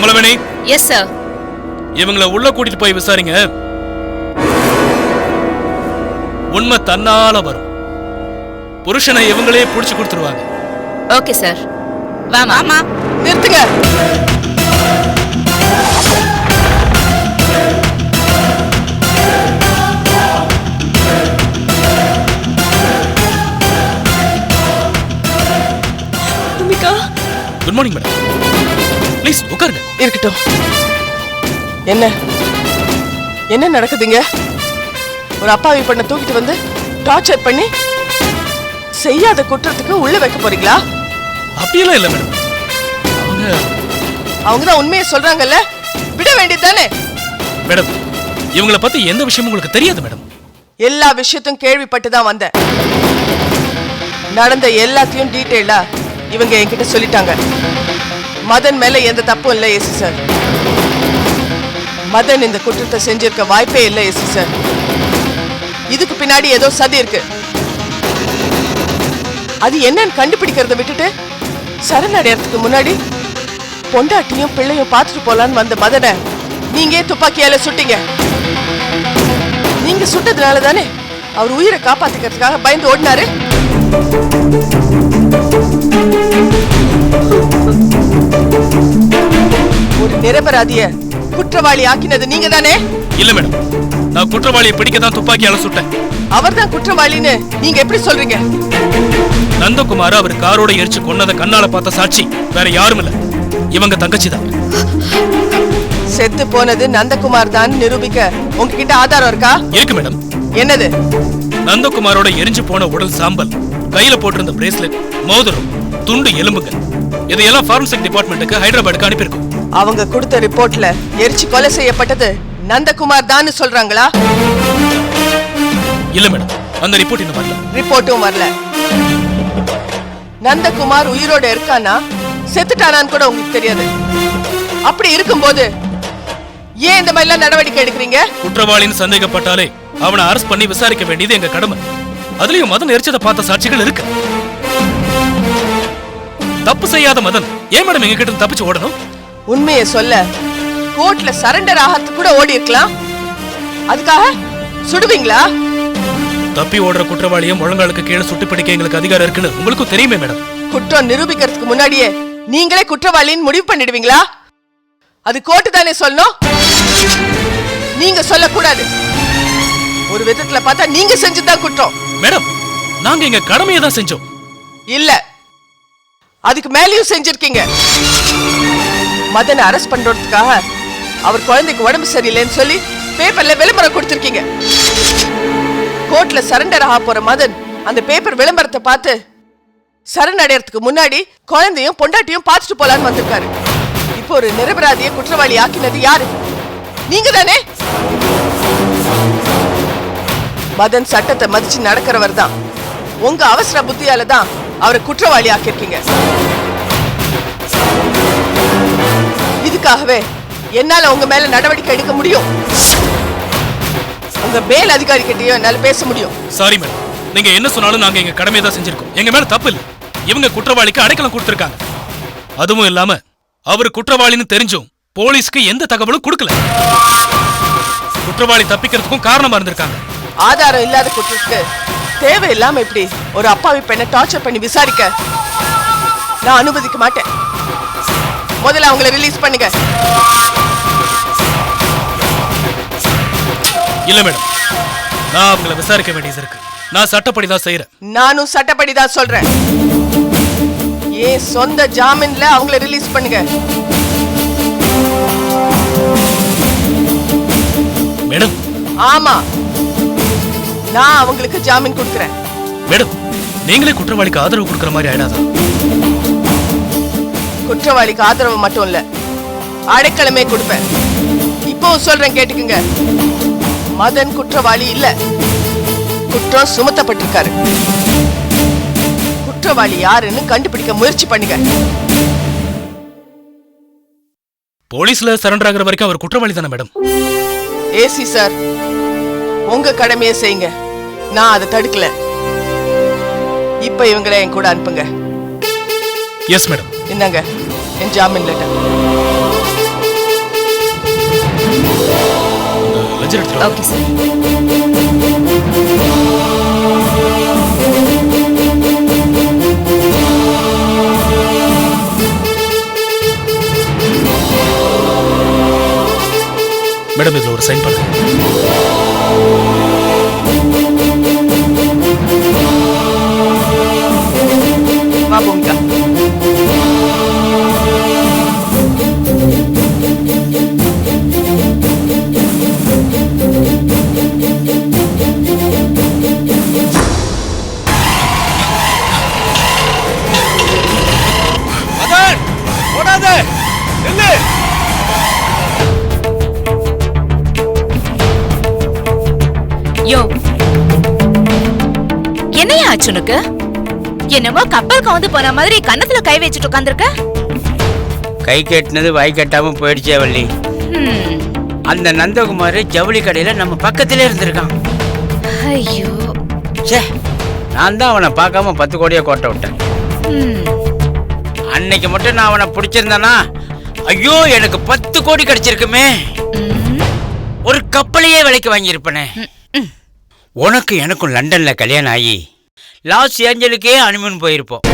Kamalaveni. Yes sir. இவங்களை உள்ள கூட்டிட்டு போய் விசாரிங்க. உண்மை தன்னால வரும். புருஷனை இவங்களே புடிச்சு கொடுத்துருவாங்க. Okay sir. வாமா. நிறுத்துங்க. Good morning madam. ப்ளீஸ் உட்காருங்க. இருக்கட்டும். என்ன நடக்குதுங்க? ஒரு அப்பாவி பண்ண தூக்கிட்டு வந்து டார்ச்சர் பண்ணி செய்யாத குற்றத்துக்கு உள்ள வைக்க போறீங்களா? அப்படியெல்லாம் இல்ல மேடம். அவங்க தான் உண்மையை சொல்றாங்கல்ல, விட வேண்டியது தானே? மேடம், இவங்களை பத்தி எந்த விஷயமும் உங்களுக்கு தெரியாது மேடம். எல்லா விஷயத்தையும் கேள்விப்பட்டு தான் வந்தேன். நடந்த எல்லாத்தையும் டீட்டெயிலா இவங்க என்கிட்ட சொல்லிட்டாங்க. மதன் மேல எந்த தப்பும் இல்லை ஏசி சார். மதன் இந்த குற்றத்தை செஞ்சிருக்க வாய்ப்பே இல்லை ஏசி சார். இதுக்கு பின்னாடி ஏதோ சதி இருக்கு. அது என்னன்னு கண்டுபிடிக்கிறத விட்டுட்டு சரணடையறதுக்கு முன்னாடி பொண்டாட்டியும் பிள்ளையும் பார்த்துட்டு போலான்னு வந்த மதனை நீங்க துப்பாக்கியால சுட்டீங்க. நீங்க சுட்டதுனால தானே அவர் உயிரை காப்பாத்திக்கிறதுக்காக பயந்து ஓடினாரு. ஒரு நிரபராதிய குற்றவாளி ஆக்கினது நீங்க தானே? இல்ல மேடம், நான் குற்றவாளியை பிடிக்க தான் துப்பாக்கியால சுட்டேன். அவர் தான் குற்றவாளின்னு நீங்க எப்படி சொல்றீங்க? நந்தகுமார் அவர் காரோட எரிச்சு கொன்னதை கண்ணால பார்த்த சாட்சி வேற யாரும் இல்ல, இவங்க தங்கச்சி தான். செத்து போனது நந்தகுமார் தான் நிரூபிக்க உங்ககிட்ட ஆதாரம் இருக்கா? இருக்கு மேடம். என்னது? நந்தகுமாரோட எரிஞ்சு போன உடல் சாம்பல், கையில போட்டிருந்த பிரேஸ்லெட், மோதிரம், துண்டு எலும்புங்க, இதையெல்லாம் ஃபாரன்சிக் டிபார்ட்மெண்ட்டுக்கு ஹைதராபாத்துக்கு அனுப்பியிருக்கோம். அவங்க கொடுத்த ரிப்போர்ட்ல எரிச்சு கொலை செய்யப்பட்டது நந்தகுமார் தான் சொல்றாங்களா? இல்ல மேடம், அந்த ரிப்போர்ட் இன்னும் வரல. ரிப்போர்ட்டும் வரல. நந்தகுமார் உயிரோட இருக்கானா செத்துட்டானான்னு கூட உங்களுக்கு தெரியாது. அப்படி இருக்கும்போது ஏன் இந்த மாதிரி நடவடிக்கை எடுக்கிறீங்க? குற்றவாளின்னு சந்தேகப்பட்டாலே அவனை அரெஸ்ட் பண்ணி விசாரிக்க வேண்டியது எங்க கடமை. அதுலயும் மதன் எரிச்சதை பார்த்த சாட்சிகள் இருக்கு. தப்பு செய்யாத மதன் ஏன் மேடம் எங்க கிட்ட தப்பிச்சு ஓடணும்? உண்மையை சொல்ல கோர்ட்ல சரண்டர் ஆகிறது கூட ஓடி இருக்கலாம். அதுக்காக சுடுவீங்களா? தப்பி ஓடுற குற்றவாளியை முழங்காலுக்கு கீழே சுட்டு பிடிக்க எங்களுக்கு அதிகாரம் இருக்குன்னு உங்களுக்கும் தெரியுமே மேடம். குற்றம் நிரூபிக்கிறதுக்கு முன்னாடியே நீங்களே குற்றவாளின்னு முடிவு பண்ணிடுவீங்களா? அது கோர்ட்டு தானே சொல்லணும், நீங்க சொல்லக்கூடாது. ஒரு விதத்துல பார்த்தா நீங்க செஞ்சதுதான் குற்றம். மேடம், நாங்க எங்க கடமையை தான் செஞ்சோம். இல்ல, அதுக்கு மேலேயும் செஞ்சிருக்கீங்க. மதனை அரெஸ்ட் பண்றதுக்காக அவர் குழந்தைக்கு உடம்பு சரியில்லைன்னு சொல்லி பேப்பர்ல விளம்பரம் கொடுத்திருக்கீங்க. கோர்ட்ல சரண்டர் ஆக போற மதன் அந்த பேப்பர் விளம்பரத்தை பார்த்து சரணடையறதுக்கு முன்னாடி குழந்தையும் பொண்டாட்டியும் பார்த்துட்டு போலான்னு வந்திருக்காரு. இப்போ ஒரு நிரபராதியை குற்றவாளி ஆக்கினது யாரு? நீங்க தானே? மதன் சட்டத்தை மதிச்சு நடக்கிறவர் தான். உங்க அவசர புத்தியால தான் அவரை குற்றவாளி ஆக்கிருக்கீங்க. இதுக்காகவே என்னால உங்க மேல நடவடிக்கை எடுக்க முடியும். உங்க மேல் அதிகாரி கிட்டயும் என்னால பேச முடியும். சாரி மேடம், நீங்க என்ன சொன்னாலும் நாங்க எங்க கடமையை தான் செஞ்சிருக்கோம். எங்க மேல தப்பு இல்ல. இவங்க குற்றவாளிக்கு அடைக்கலம் கொடுத்திருக்காங்க. அதுவும் இல்லாம அவர் குற்றவாளின்னு தெரிஞ்சும் போலீஸ்க்கு எந்த தகவலும் கொடுக்கல. குற்றவாளி தப்பிக்கிறதுக்கும் காரணமா இருந்திருக்காங்க. ஆதாரம் இல்லாத குற்றத்துக்கு தேவையில்லாம இப்படி ஒரு அப்பாவி பெண்ணை டார்ச்சர் பண்ணி விசாரிக்க நான் அனுமதிக்க மாட்டேன். முதல்ல அவங்களை ரிலீஸ் பண்ணுங்க. இல்ல மேடம், நான் அவங்களை விசாரிக்க வேண்டியது இருக்கு. நான் சட்டப்படி தான் செய்யறேன். நானும் சட்டப்படி தான் சொல்றேன். ஏன் சொந்த ஜாமீன்ல அவங்களை ரிலீஸ் பண்ணுங்க. மேடம். ஆமா, நான் அவங்களுக்கு ஜாமீன் கொடுக்கிறேன். மேடம், நீங்களே குற்றவாளிக்கு ஆதரவு கொடுக்கிற மாதிரி ஆயிடாதா? குற்றவாளிக்கு ஆதரவு மட்டும் இல்ல, அடைக்கலமே கொடுப்பேன். இப்போ சொல்றேன் கேட்டுக்குங்க. மதன் குற்றவாளி இல்ல, குற்றம் சுமத்தப்பட்டிருக்காரு. குற்றவாளி யாருன்னு கண்டுபிடிக்க முயற்சி பண்ணுங்க. போலீஸ்ல சரண்டர் ஆகிற வரைக்கும் அவர் குற்றவாளி தானே மேடம்? ஏசி சார், உங்க கடமையை செய்யுங்க. நான் அதை தடுக்கல. இப்ப இவங்களை என் கூட அனுப்புங்க. Yes madam. என்னங்க என் ஜாமீன் லெட்டர். லெஜர் எடுத்துட்டு வா. Okay sir. மேடம் இதுல ஒரு சைன் பண்ணுங்க. வா பூமிகா. மதன் ஓடாத நில்லு. யோ, என்னையா ஆச்சு உனக்கு? என்னமோ கப்பல் கவுந்து போன மாதிரி கன்னத்துல கை வச்சுட்டு உட்காந்துருக்க. கை கட்டினது வாய் கட்டாம போயிடுச்சே வள்ளி. அந்த நந்தகுமார் ஜவுளி கடையில நம்ம பக்கத்திலே இருந்திருக்கான். ஐயோ, ச்சே, நான் தான் அவனை பார்க்காம 10 கோடியா கோட்டை விட்டேன். அன்னைக்கு மட்டும் நான் அவனை பிடிச்சிருந்தானா, ஐயோ எனக்கு 10 கோடி கிடைச்சிருக்குமே. ஒரு கப்பலையே விலைக்கு வாங்கியிருப்பனே. உனக்கு எனக்கும் லண்டன்ல கல்யாணம் ஆகி லாஸ் ஏஞ்சலுக்கே ஹனிமூன் போயிருப்போம்.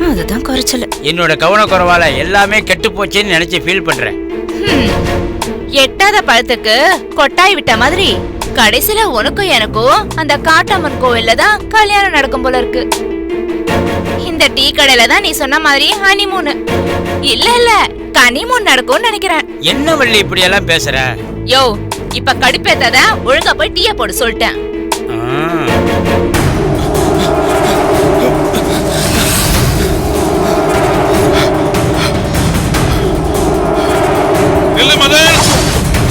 அதுதான் குறைச்சல. என்னோட கவனக்குறைவால எல்லாமே கெட்டு போச்சுன்னு நினைச்சு ஃபீல் பண்றேன். எட்டாத பழத்துக்கு கொட்டாய் விட்ட மாதிரி கடைசியில உனக்கும் எனக்கும் அந்த காட்டாமன் கோவில்ல தான் கல்யாணம் நடக்கும் போல இருக்கு. இந்த டீ கடையில தான் நீ சொன்ன மாதிரி ஹனிமூன் இல்ல கனிமூன் நடக்கும்னு நினைக்கிறேன். என்ன வள்ளி இப்படி எல்லாம் பேசுற? யோ, இப்ப கடுப்பேத்தாத, ஒழுங்கா போய் டீய போடு சொல்லிட்டேன். நில்லு மதன்,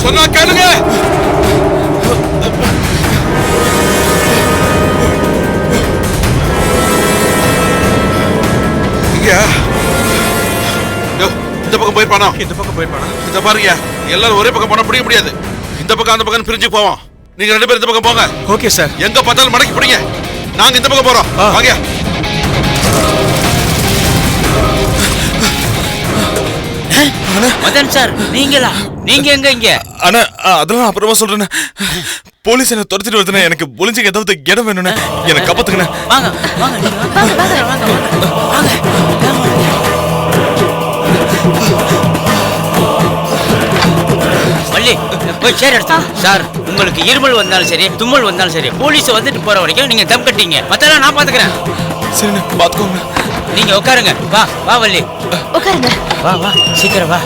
சொன்னா கேளுங்க. இந்த பக்கம் போயிருப்பானா? இந்த பக்கம் போயிருப்பானா? இந்த பாருங்க, எல்லாரும் ஒரே பக்கம் போனா பிடிக்க முடியாது. இந்த பக்கம் அந்த பக்கம் பிரிஞ்சு போவோம். நீங்க 2 பேரும் இந்த பக்கம் போங்க. Okay sir. எங்க பார்த்தாலும் மடக்கி பிடிங்க. நாங்க இந்த பக்கம் போறோம். வாங்க. மதன் சார், நீங்களா? நீங்க எங்க இங்க? அண்ணா அதெல்லாம் அப்புறமா சொல்றேன். போலீஸ் என்ன துரத்திட்டு வருதுண்ணே. எனக்கு ஒளிஞ்சுக்க ஏதாவது இடம் வேணும்ண்ணே. எனக்கு கப்பத்துக்குண்ணே. வாங்க வாங்க வாங்க. வள்ளி போய் சேர் எடுத்து. சார், உங்களுக்கு இருமல் வந்தாலும் சரி தும்மல் வந்தாலும் சரி போலீஸ் வந்துட்டு போற வரைக்கும் நீங்க தம் கட்டிங்க. மத்தெல்லாம் நான் பாத்துக்கிறேன். சரிண்ணே, பாத்துக்கோங்க. நீங்க உட்காருங்க. வா வா வள்ளி, உட்காருங்க. வா வா சீக்கிரம் வா.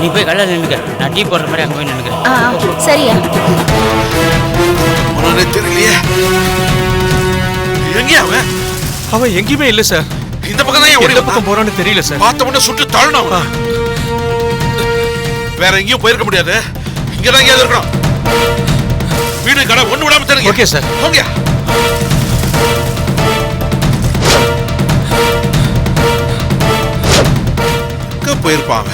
நீ போய் கல்ல நின்னுக்க. நான் டீ போடுற மாதிரி அங்க போய் நின்னுக்கிறேன். சரியா? உடனே தெரியலையே. எங்க அவன்? அவன் எங்கேயுமே இல்ல சார். இந்த பக்கம் தான் எந்த பக்கம் போறான்னு தெரியல சார். பார்த்த உடனே சுட்டு தள்ளணும். வேற எங்கேயும் போயிருக்க முடியாது. இங்கதான் எங்கேயாவது இருக்கணும். வீடு கடை ஒண்ணு விடாம தெரியுங்க. Okay sir. போங்க. எங்க போயிருப்பாங்க?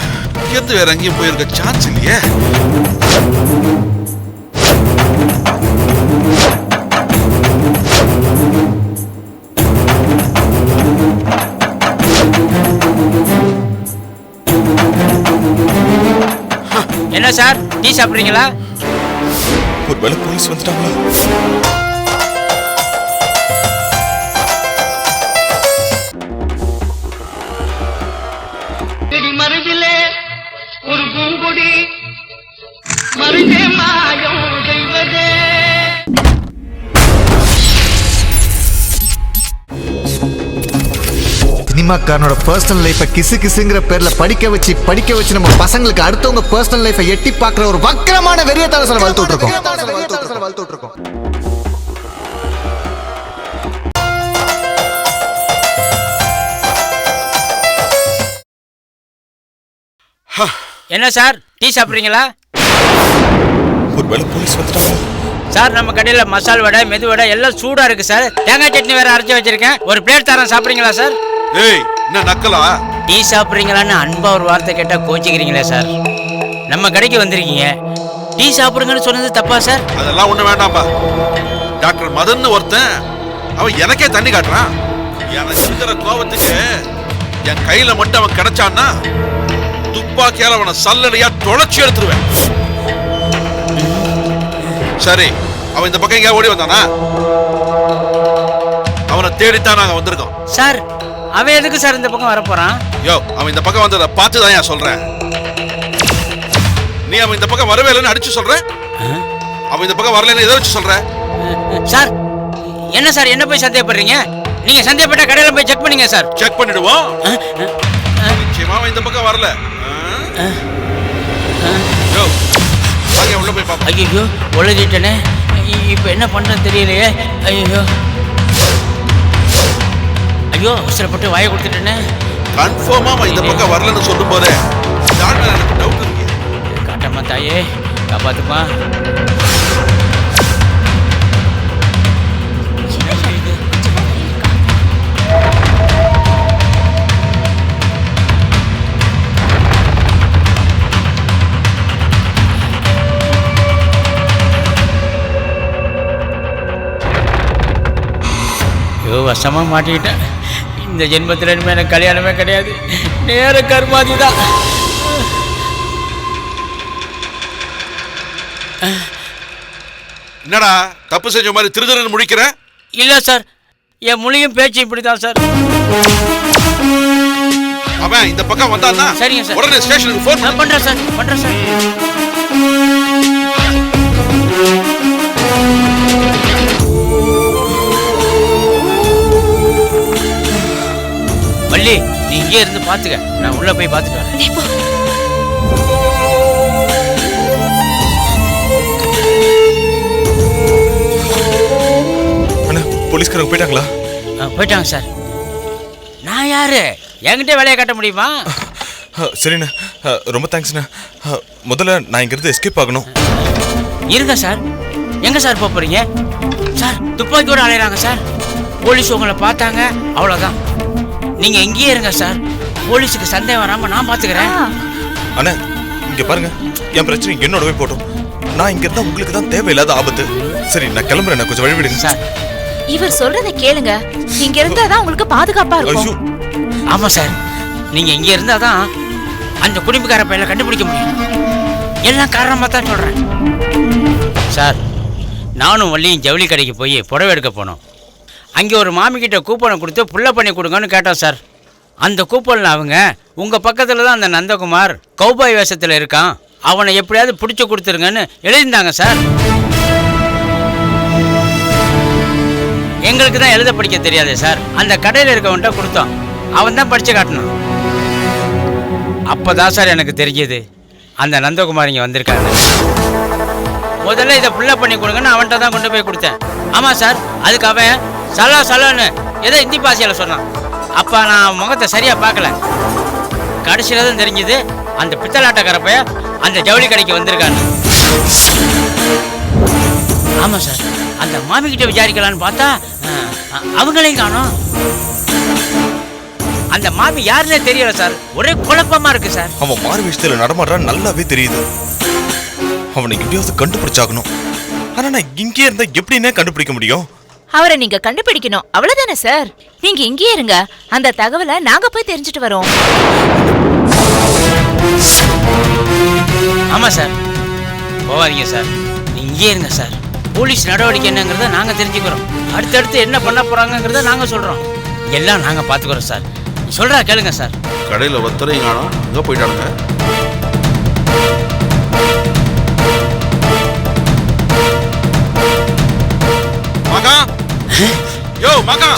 எந்த வேற எங்கேயும் போயிருக்க சான்ஸ் இல்லையே. என்ன சார், டீ சாப்பிடுறீங்களா? ஒருவேளை போலீஸ் வந்துட்டாங்களா? மருவிலே ஒரு பூங்குடி மருவே மாயம் செய்வதே. சினிமாக்காரனோட பர்சனல் லைஃபை கிசுங்கிற பேர்ல படிக்க வச்சு நம்ம பசங்களுக்கு அடுத்தவங்க பர்சனல் லைஃபை எட்டி பார்க்குற ஒரு வக்கரமான வெறியத்தாள வளர்த்துட்டு இருக்கோம். என்ன சார், டீ சாப்பிடுறீங்களா? ஒருவேளை போலீஸ் வந்துட்டாங்களா? சார், நம்ம கடையில மசால் வடை மெது வடை எல்லாம் சூடா இருக்கு சார். தேங்காய் சட்னி வேற அரைச்சி வச்சிருக்கேன். ஒரு பிளேட் தரேன், சாப்பிடுறீங்களா சார்? ஏய், என்ன நக்கலா? டீ சாப்பிடுறீங்களான்னு அன்பா ஒரு வார்த்தை கேட்டா கோச்சிக்கிறீங்களே சார். நம்ம கடைக்கு வந்திருக்கீங்க, டீ சாப்பிடுங்கன்னு சொன்னது தப்பா சார்? அதெல்லாம் ஒண்ணு வேண்டாம்பா. டாக்டர் மதன் ஒருத்தன் அவன் எனக்கே தண்ணி காட்டுறான். எனக்கு இருக்கிற கோபத்துக்கு என் கையில மட்டும் அவன் கிடைச்சான்னா துப்பாக்கியால அவனை சல்லடையா தொலைச்சி எடுத்துருவேன். சரி, அவன் இந்த பக்கம் எங்கேயா ஓடி வந்தானா? அவனை தேடித்தான் நாங்க வந்திருக்கோம். சார் அவன் எதுக்கு சார் இந்த பக்கம் வரப்போறான்? யோ, அவன் இந்த பக்கம் வந்ததை பார்த்து தான் ஏன் சொல்றேன். நீ அவன் இந்த பக்கம் வரவே இல்லைன்னு அடிச்சு சொல்ற. அவன் இந்த பக்கம் வரலன்னு எதை வச்சு சொல்ற? சார் என்ன சார் என்ன போய் சந்தேகப்படுறீங்க? நீங்க சந்தேகப்பட்ட கடையில போய் செக் பண்ணீங்க சார். செக் பண்ணிடுவோம். நிச்சயமா அவன் இந்த பக்கம் வரல. யோ, வாங்க உள்ள போய் பாப்போம். ஐயோ உலகிட்டனே, இப்ப என்ன பண்றேன்னு தெரியலையே. ஐயோ ஐயோ அவசரப்பட்டு வாயை கொடுத்துட்டேனே. கன்ஃபார்மா அவன் இந்த பக்கம் வரலன்னு சொல்லும் போதே எனக்கு டவுட் இருக்கு. காட்டம்மா தாயே, காப்பாத்துமா. ஐயோ வசமா மாட்டிக்கிட்டேன். இந்த ஜென்மத்தில் இனிமே எனக்கு கல்யாணமே கிடையாது, நேர கர்மாதி தான். என்னடா தப்பு செஞ்ச மாதிரி திருதிருன்னு முடிக்கிற? இல்ல சார், என் மொழியும் பேச்சு இப்படிதான் சார். அவன் இந்த பக்கம் வந்தான்னா சரிங்க சார், உடனே ஸ்டேஷனுக்கு ஃபோன் பண்றேன் சார். வள்ளி நீ இங்கே இருந்து பாத்துக்க, நான் உள்ள போய் பாத்துட்டு வரேன். அண்ணா போலீஸ்காரங்க போயிட்டாங்களா? போயிட்டாங்க சார். நான் யாரு? என்கிட்ட வேலையை காட்ட முடியுமா? சரிண்ணா, ரொம்ப தேங்க்ஸ்ண்ணா. முதல்ல நான் இங்கிருந்து எஸ்கேப் ஆகணும். இருங்க சார். எங்க சார் போறீங்க? சார் துப்பாக்கியோட அலையறாங்க சார். போலீஸ் உங்களை பார்த்தாங்க, அவ்வளவுதான். நீங்க இங்கேயே இருங்க சார். போலீஸுக்கு சந்தேகம் வராம நான் பாத்துக்கிறேன். அண்ணா இங்க பாருங்க, என் பிரச்சனை என்னோடவே போட்டோம். நான் இங்க இருந்தா உங்களுக்கு தான் தேவையில்லாத ஆபத்து. சரி நான் கிளம்புறேன், கொஞ்சம் வழி விடுங்க சார். இவர் சொல்றதை கேளுங்க, இங்க இருந்தாதான் உங்களுக்கு பாதுகாப்பா இருக்கும். ஆமா சார், நீங்க இங்க இருந்தாதான் அந்த குடும்பக்கார பையனை கண்டுபிடிக்க முடியும். எல்லாம் காரணமா தான் சொல்றேன் சார். நானும் வள்ளியும் ஜவுளி கடைக்கு போய் புடவை எடுக்க போனோம். அங்கே ஒரு மாமிக்கிட்ட கூப்பனை கொடுத்து புள்ள பண்ணி கொடுங்கன்னு கேட்டோம் சார். அந்த கூப்பனில் அவங்க உங்கள் பக்கத்தில் தான் அந்த நந்தகுமார் கௌபாய் வேஷத்தில் இருக்கான், அவனை எப்படியாவது பிடிச்சி கொடுத்துருங்கன்னு எழுதியிருந்தாங்க சார். எங்களுக்கு தான் எழுத படிக்க தெரியாது சார். அந்த கடையில் இருக்கவன்ட்ட கொடுத்தோம், அவன் தான் படித்து காட்டணும். அப்போ தான் சார் எனக்கு தெரிஞ்சது அந்த நந்தகுமார் இங்கே வந்திருக்காங்க. முதல்ல இதை புள்ள பண்ணி கொடுங்கன்னு அவன்கிட்ட தான் கொண்டு போய் கொடுத்தேன். ஆமாம் சார், அதுக்கு அவன் சலோன்னு ஏதோ இந்தி பாஷையில் சொன்னான். அப்போ நான் முகத்தை சரியாக பார்க்கல. கடைசியில் தான் தெரிஞ்சது அந்த பித்தலாட்டக்காரப்பைய அந்த ஜவுளி கடைக்கு வந்திருக்கான்னு. ஆமாம் சார், அந்த மாமிக்கிட்ட விசாரிக்கலான்னு பார்த்தா அவங்களையும் காணோம். அந்த மாமி யாருன்னே தெரியல சார். ஒரே குழப்பமா இருக்கு சார். அவன் மாறு விஷயத்துல நடமாடுறான்னு நல்லாவே தெரியுது. அவனை எப்படியாவது கண்டுபிடிச்சாகணும். ஆனா நான் இங்கே இருந்தா எப்படின்னே கண்டுபிடிக்க முடியும்? அவரை நீங்க கண்டுபிடிக்கணும், அவ்வளவுதானே சார். நீங்க இங்கே இருங்க, அந்த தகவலை நாங்க போய் தெரிஞ்சுட்டு வரோம். ஆமா சார், போவாதீங்க சார், இங்கே இருங்க சார். போலீஸ் நடவடிக்கை என்னங்கிறத நாங்க தெரிஞ்சுக்கிறோம். அடுத்தடுத்து என்ன பண்ண போறாங்கிறத நாங்க சொல்றோம். எல்லாம் நாங்க பாத்துக்கிறோம் சார். சொல்றா கேளுங்க சார். கடையில் ஒத்தரையும் காணோம், எங்கே போயிட்டானுங்க? மகா, யோ மகா,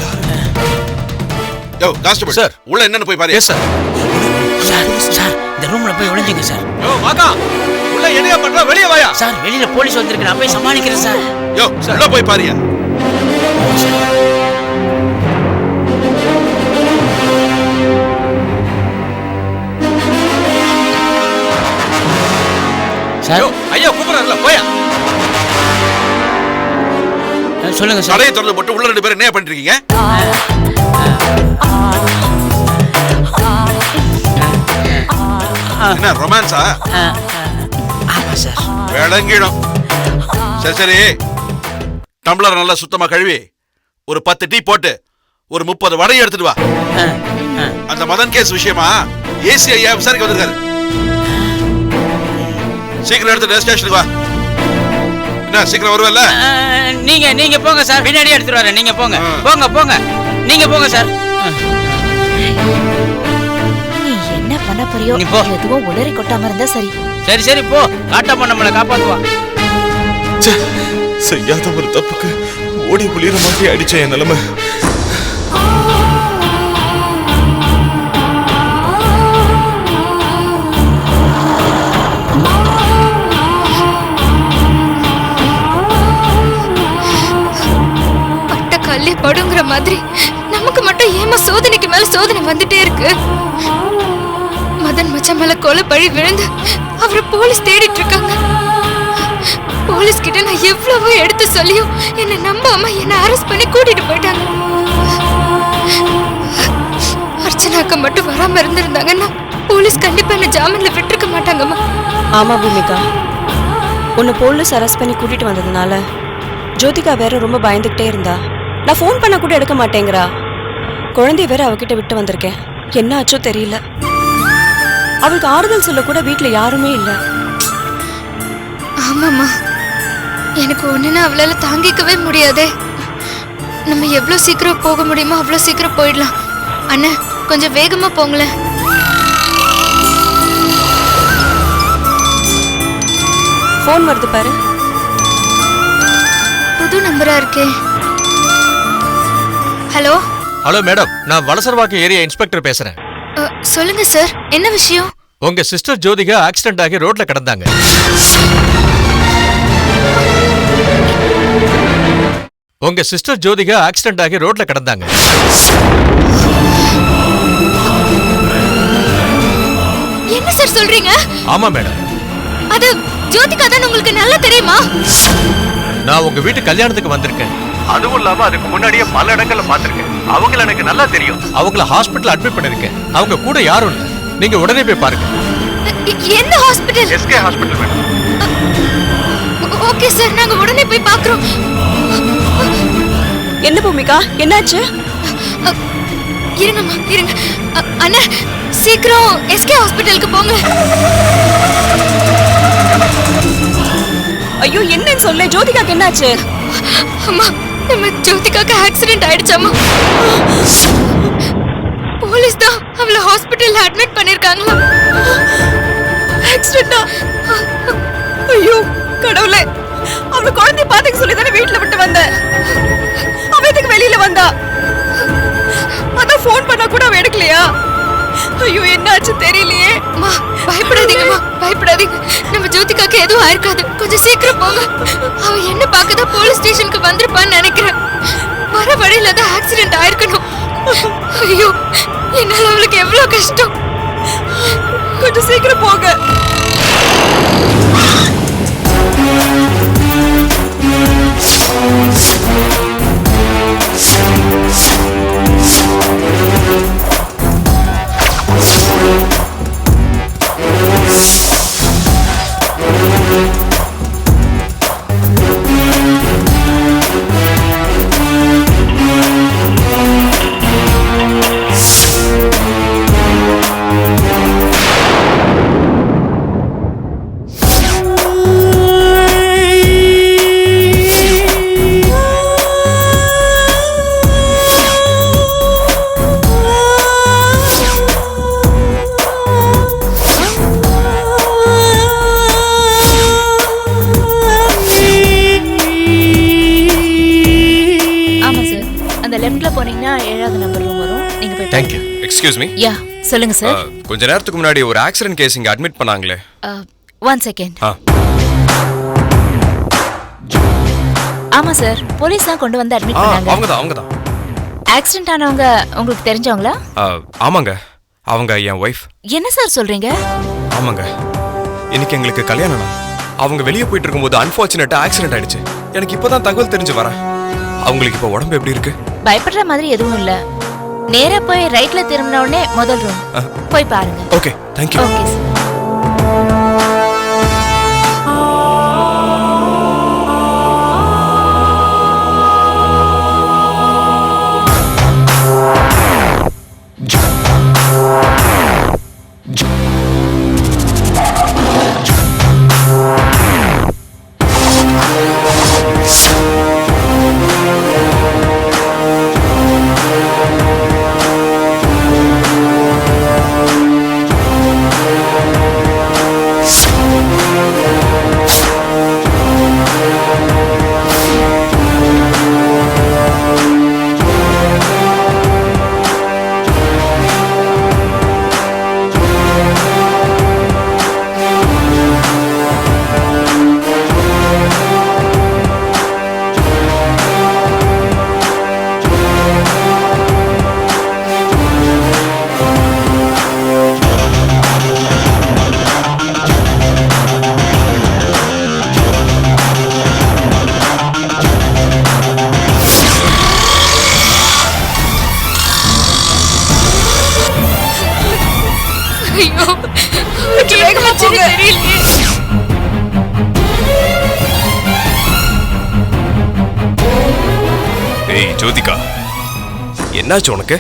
யோ கான்ஸ்டபிள் சார், உள்ள என்னன்னு போய் பாரு. சார் சார் இந்த ரூம்ல போய் ஒளிஞ்சுங்க சார். யோ மகா, உள்ள என்னையா பண்ற? வெளியே வாயா. சார் வெளியில போலீஸ் வந்திருக்கு, நான் போய் சமாளிக்கிறேன் சார். யோ உள்ள போய் பாருயா. சார் ஐயா கூப்பிடுறாருல, போயா. சொல்லுங்க சார். கடையை திறந்து போட்டு உள்ள ரெண்டு பேரும் என்ன பண்ணிட்டு இருக்கீங்க? என்ன ரொமான்ஸா? ஆமா சார். விளங்கிடும். சரி சரி, டம்ளர் நல்லா சுத்தமா கழுவி ஒரு 10 டீ போட்டு ஒரு 30 வடையை எடுத்துட்டு வா. அந்த மதன் கேஸ் விஷயமா ஏசி ஐயா விசாரிக்க வந்திருக்காரு. சீக்கிரம் எடுத்து ஸ்டேஷனுக்கு வா. என்ன சீக்கிரம் வருவல்ல? நீங்க போங்க சார், பின்னாடி எடுத்துட்டு வரேன். நீங்க போங்க போங்க போங்க, நீங்க போங்க சார். நீ என்ன பண்ண போறியோ? நீ போ. எதுவும் உளறி கொட்டாம இருந்தா சரி. சரி சரி போ, காட்டாம நம்மளை காப்பாத்துவா. செய்யாத ஒரு தப்புக்கு ஓடி புளியற மாதிரி அடிச்ச என் நிலைமை. பட்ட கல்லே படுங்கிற மாதிரி நமக்கு மட்டும் ஏமா சோதனைக்கு மேல சோதனை வந்துட்டே இருக்கு. மதன் மச்சான் மேல கொலை பழி விழுந்து அவரை போலீஸ் தேடிட்டு இருக்காங்க. போலீஸ் கிட்ட நான் எவ்வளவோ எடுத்து சொல்லியும் என்ன நம்பாம என்ன அரெஸ்ட் பண்ணி கூட்டிட்டு போயிட்டாங்க. அர்ச்சனாக்க மட்டும் வராம இருந்திருந்தாங்கன்னா போலீஸ் கண்டிப்பா என்ன ஜாமீன்ல விட்டுருக்க மாட்டாங்கம்மா. ஆமா பூமிகா, உன்னை போலீஸ் அரெஸ்ட் பண்ணி கூட்டிட்டு வந்ததுனால ஜோதிகா வேற ரொம்ப பயந்துகிட்டே இருந்தா. நான் ஃபோன் பண்ண கூட எடுக்க மாட்டேங்கிறா. குழந்தைய வேற அவகிட்ட விட்டு வந்திருக்கேன். என்ன ஆச்சோ தெரியல. அவளுக்கு ஆறுதல் சொல்ல கூட வீட்டுல யாருமே இல்ல. ஆமாம்மா, எனக்கு ஒண்ணுன்னா அவளால தாங்கிக்கவே முடியாதே. நம்ம எவ்வளவு சீக்கிரம் போக முடியுமோ அவ்வளவு சீக்கிரம் போயிடலாம். அண்ணா கொஞ்சம் வேகமா போங்களேன். ஃபோன் வருது பாரு. புது நம்பரா இருக்கே. ஹலோ ஹலோ மேடம், நான் வலசர்வாக்கம் ஏரியா இன்ஸ்பெக்டர் பேசுறேன். சொல்லுங்க சார், என்ன விஷயம்? உங்க சிஸ்டர் ஜோதிகா ஆக்சிடென்ட் ஆகி ரோட்ல கிடந்தாங்க. உங்க சிஸ்டர் ஜோதிகா ஆக்சிடென்ட் ஆகி ரோட்ல கிடந்தாங்க. என்ன சார் சொல்றீங்க? ஆமா மேடம். அது ஜோதிகா தான் உங்களுக்கு நல்லா தெரியுமா? நான் உங்க வீட்டு கல்யாணத்துக்கு வந்திருக்கேன். அதுவும் இல்லாம அதுக்கு முன்னாடியே பல இடங்கள்ல பாத்திருக்கேன். அவங்கள எனக்கு நல்லா தெரியும். அவங்கள ஹாஸ்பிடல் அட்மிட் பண்ணிருக்கேன். அவங்க கூட யாரும் இல்ல. நீங்க உடனே போய் பாருங்க. என்ன hospital? SK hospital madam. Okay sir, நாங்க உடனே போய் பார்க்கறோம். என்ன பூமிகா, என்னாச்சு? இருங்கம்மா இருங்க. அண்ணா சீக்கிரம் எஸ்கே ஹாஸ்பிடலுக்கு போங்க. ஐயோ என்னன்னு சொல்ல, ஜோதிகாக்கு என்னாச்சு? அம்மா, நம்ம ஜோதிகாக்கு ஆக்சிடென்ட் ஆயிடுச்சாமா. போலீஸ் தான் அவளை ஹாஸ்பிடல்ல அட்மிட் பண்ணிருக்காங்களா. ஆக்சிடென்ட்டா? ஐயோ கடவுளே, அவளை குழந்தைய பாத்துக்க சொல்லி தானே வீட்டுல விட்டு வந்த. அவ எதுக்கு வெளியில வந்தா? அதான் ஃபோன் பண்ணா கூட அவ எடுக்கலையா? ஐயோ என்னாச்சு தெரியலையே. அம்மா பயப்படாதீங்கம்மா, பயப்படாதீங்க. நம்ம ஜோதிகாக்கு எதுவும் ஆயிருக்காது. கொஞ்சம் சீக்கிரம் போங்க. அவ என்ன பார்க்கதான் போலீஸ் ஸ்டேஷனுக்கு வந்திருப்பான்னு நினைக்கிறேன். வர வழியில தான் ஆக்சிடென்ட் ஆயிருக்கணும். ஐயோ என்னால அவளுக்கு எவ்வளவு கஷ்டம். கொஞ்சம் சீக்கிரம் போங்க. Thank you. Excuse me. Yeah சொல்லுங்க சார். கொஞ்ச நேரத்துக்கு முன்னாடி ஒரு ஆக்சிடென்ட் கேஸ் இங்க அட்மிட் பண்ணாங்களே. 1 செகண்ட். ஆமா சார், போலீஸ் தான் கொண்டு வந்து அட்மிட் பண்ணாங்க. அவங்க தான். ஆக்சிடென்ட் ஆனவங்க உங்களுக்கு தெரிஞ்சவங்களா? ஆமாங்க, அவங்க என் ஒய்ஃப். என்ன சார் சொல்றீங்க? ஆமாங்க, இன்னைக்கு எங்களுக்கு கல்யாணம் நாள். அவங்க வெளியே போயிட்டு இருக்கும்போது அன்பார்ச்சுனேட்டா ஆக்சிடென்ட் ஆயிடுச்சு. எனக்கு இப்பதான் தகவல் தெரிஞ்சு வரேன். அவங்களுக்கு இப்போ உடம்பு எப்படி இருக்கு? பயப்படுற மாதிரி எதுவும் இல்ல. நேரா போய் ரைட்ல திரும்பின உடனே முதல் ரூம் போய் பாருங்க. Okay, thank you. Okay sir. போங்க. ஏய் ஜோதிகா, என்னாச்சு உனக்கு?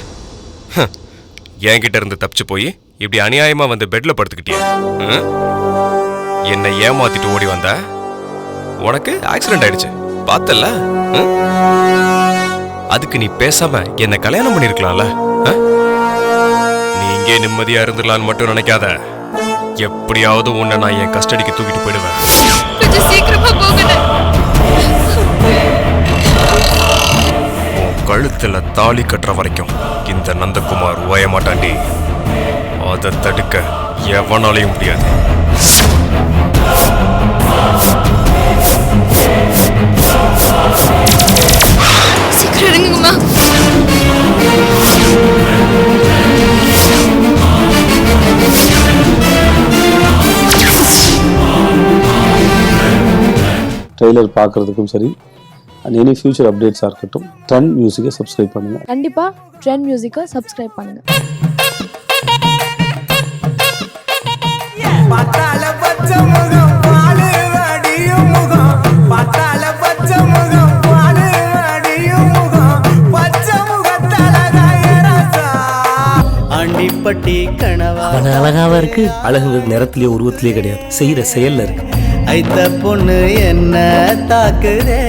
என்கிட்ட இருந்து தப்பிச்சு போய் இப்படி அநியாயமா வந்து பெட்ல படுத்துக்கிட்டியா? என்னை ஏமாத்திட்டு ஓடி வந்த, உனக்கு ஆக்சிடென்ட் ஆயிடுச்சு பார்த்தல்ல? அதுக்கு நீ பேசாம என்ன கல்யாணம் பண்ணிருக்கலாம்ல? நீ இங்கே நிம்மதியா இருந்துடலான்னு மட்டும் நினைக்காத. எப்படியாவது உன்னை நான் என் கஸ்டடிக்கு தூக்கிட்டு போயிடுவேன். கொஞ்சம் சீக்கிரமா போகணும். கழுத்துல தாலி கட்டுற வரைக்கும் இந்த நந்தகுமார் ஓய மாட்டாண்டி. அதை தடுக்க எவனாலையும் முடியாது. சீக்கிரம் இறங்குங்கம்மா. ட்ரெய்லர் பார்க்குறதுக்கும் சரி, அண்ட் எனி ஃபியூச்சர் அப்டேட்ஸாக இருக்கட்டும், ட்ரெண்ட் மியூசிக்கை சப்ஸ்கிரைப் பண்ணுங்கள். கண்டிப்பாக ட்ரெண்ட் மியூசிக்கை சப்ஸ்கிரைப் பண்ணுங்கள். அண்டிப்பட்டி கனவா அழகாவா இருக்கு. அழகுங்கிறது நிறத்திலேயே உருவத்திலேயே கிடையாது, செய்யற செயல்ல இருக்கு. ஐத்த பொண்ணு என்ன தாக்குதே.